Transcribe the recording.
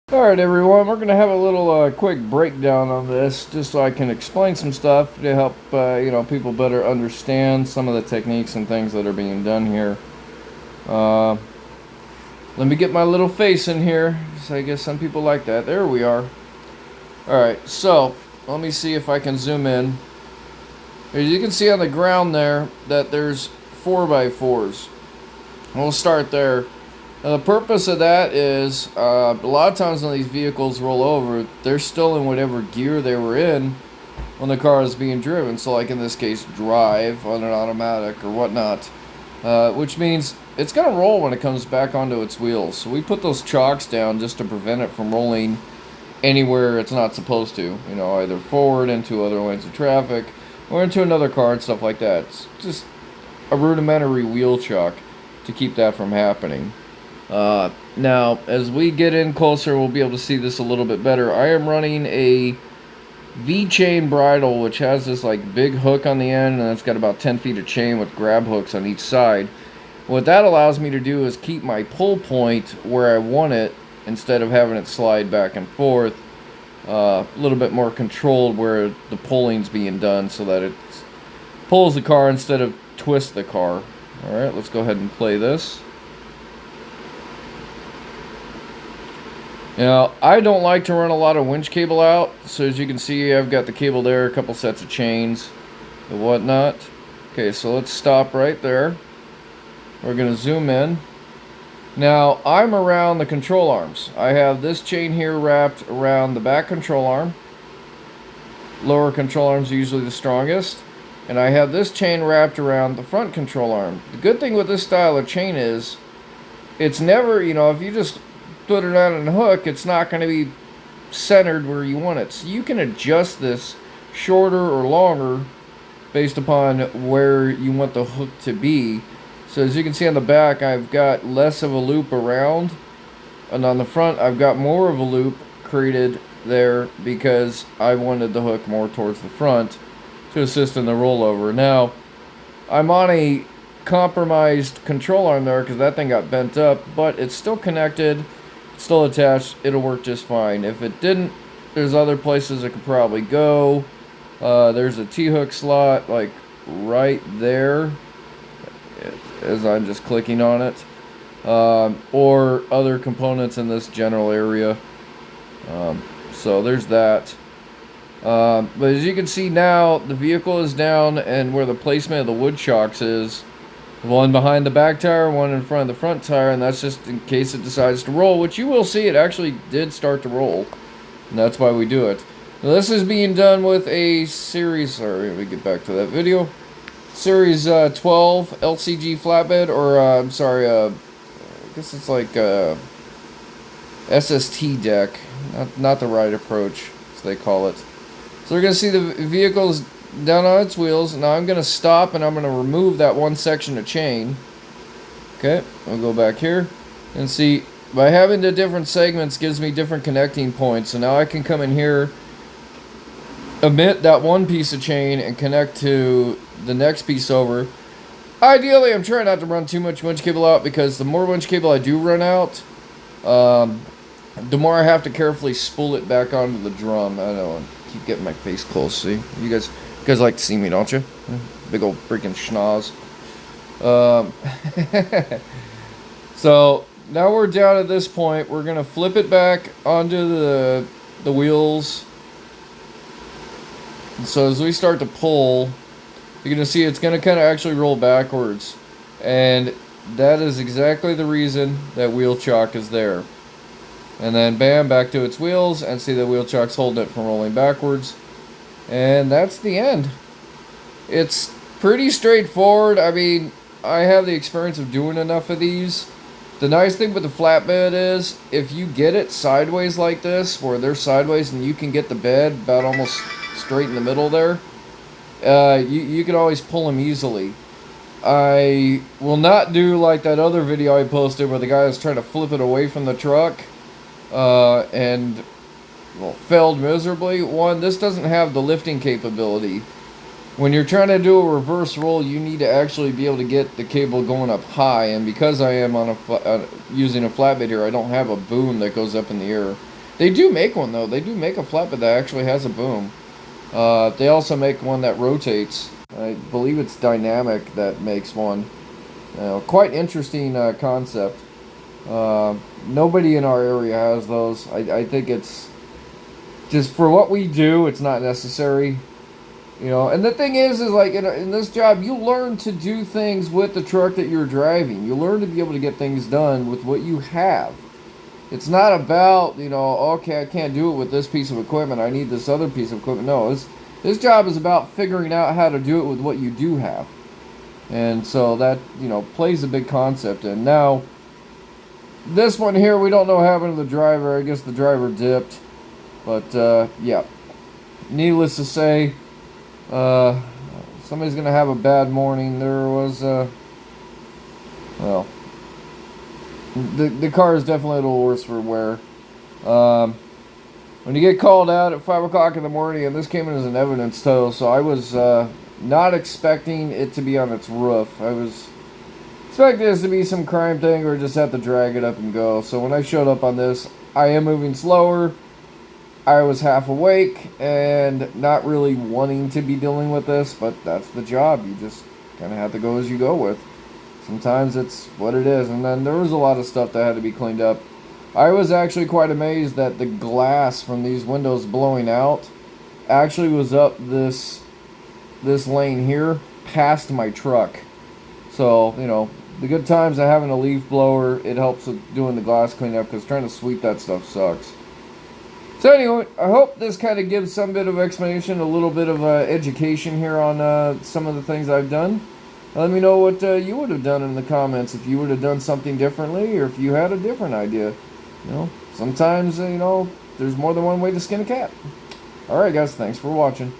Alright everyone, we're going to have a little quick breakdown on this just so I can explain some stuff to help people better understand some of the techniques and things that are being done here. Let me get my little face in here, so I guess some people like that. There we are. Alright, so let me see if I can zoom in. As you can see on the ground there that there's 4x4s. We'll start there. Now the purpose of that is a lot of times when these vehicles roll over, they're still in whatever gear they were in when the car is being driven. So like in this case, drive on an automatic or whatnot, which means it's going to roll when it comes back onto its wheels. So we put those chocks down just to prevent it from rolling anywhere it's not supposed to. You know, either forward into other lanes of traffic or into another car and stuff like that. It's just a rudimentary wheel chock to keep that from happening. Now, as we get in closer, we'll be able to see this a little bit better. I am running a V-chain bridle, which has this like big hook on the end, and it's got about 10 feet of chain with grab hooks on each side. What that allows me to do is keep my pull point where I want it, instead of having it slide back and forth. A little bit more controlled where the pulling's being done, so that it pulls the car instead of twists the car. Alright, let's go ahead and play this. Now, I don't like to run a lot of winch cable out, so as you can see, I've got the cable there, a couple sets of chains and whatnot. Okay, so let's stop right there. We're going to zoom in. Now, I'm around the control arms. I have this chain here wrapped around the back control arm. Lower control arms are usually the strongest. And I have this chain wrapped around the front control arm. The good thing with this style of chain is, it's never, if you just put it on a hook, it's not going to be centered where you want it. So you can adjust this shorter or longer based upon where you want the hook to be. So as you can see on the back, I've got less of a loop around, and on the front I've got more of a loop created there because I wanted the hook more towards the front to assist in the rollover. Now, I'm on a compromised control arm there because that thing got bent up, but it's still connected, still attached. It'll work just fine. If it didn't, there's other places it could probably go. There's a T-hook slot like right there as I'm just clicking on it, or other components in this general area. So there's that. But as you can see now, the vehicle is down, and where the placement of the wood chocks is, one behind the back tire, one in front of the front tire, and that's just in case it decides to roll, which you will see it actually did start to roll, and that's why we do it. Now, this is being done with a series, sorry, let me get back to that video, series 12 LCG flatbed, or I'm sorry, I guess it's like SST deck, not the right approach, as they call it. So we're going to see the vehicle's down on its wheels. Now I'm going to stop, and I'm going to remove that one section of chain. Okay, I'll go back here and see, by having the different segments gives me different connecting points. So now I can come in here, omit that one piece of chain, and connect to the next piece over. Ideally, I'm trying not to run too much winch cable out, because the more winch cable I do run out, the more I have to carefully spool it back onto the drum. I don't know, I keep getting my face close, see? You guys like to see me, don't you? Big old freaking schnoz. So now we're down at this point. We're gonna flip it back onto the wheels. So as we start to pull, you're gonna see it's gonna kind of actually roll backwards, and that is exactly the reason that wheel chock is there. And then bam, back to its wheels, and see the wheel chock's holding it from rolling backwards. And that's the end. It's pretty straightforward. I mean, I have the experience of doing enough of these. The nice thing with the flatbed is, if you get it sideways like this, where they're sideways and you can get the bed about almost straight in the middle there, you can always pull them easily. I will not do like that other video I posted where the guy was trying to flip it away from the truck, and well, failed miserably. One, this doesn't have the lifting capability. When you're trying to do a reverse roll, you need to actually be able to get the cable going up high, and because I am on using a flatbed here, I don't have a boom that goes up in the air. They do make one though. They do make a flatbed that actually has a boom. They also make one that rotates. I believe it's Dynamic that makes one. Quite interesting concept. Nobody in our area has those. I think it's just for what we do, it's not necessary. And the thing is like in this job, you learn to do things with the truck that you're driving. You learn to be able to get things done with what you have. It's not about, okay, I can't do it with this piece of equipment. I need this other piece of equipment. No, this job is about figuring out how to do it with what you do have. And so that, plays a big concept. And now, this one here, we don't know what happened to the driver. I guess the driver dipped. But, yeah. Needless to say, somebody's going to have a bad morning. There was, well, the car is definitely a little worse for wear. When you get called out at 5 o'clock in the morning, and this came in as an evidence tow, so I was not expecting it to be on its roof. I was expecting this to be some crime thing or just have to drag it up and go. So when I showed up on this, I am moving slower. I was half awake and not really wanting to be dealing with this, but that's the job. You just kind of have to go as you go with. Sometimes it's what it is. And then there was a lot of stuff that had to be cleaned up. I was actually quite amazed that the glass from these windows blowing out actually was up this lane here past my truck. So, the good times of having a leaf blower, it helps with doing the glass cleanup because trying to sweep that stuff sucks. So anyway, I hope this kind of gives some bit of explanation, a little bit of education here on some of the things I've done. Let me know what you would have done in the comments if you would have done something differently or if you had a different idea. Sometimes, there's more than one way to skin a cat. Alright guys, thanks for watching.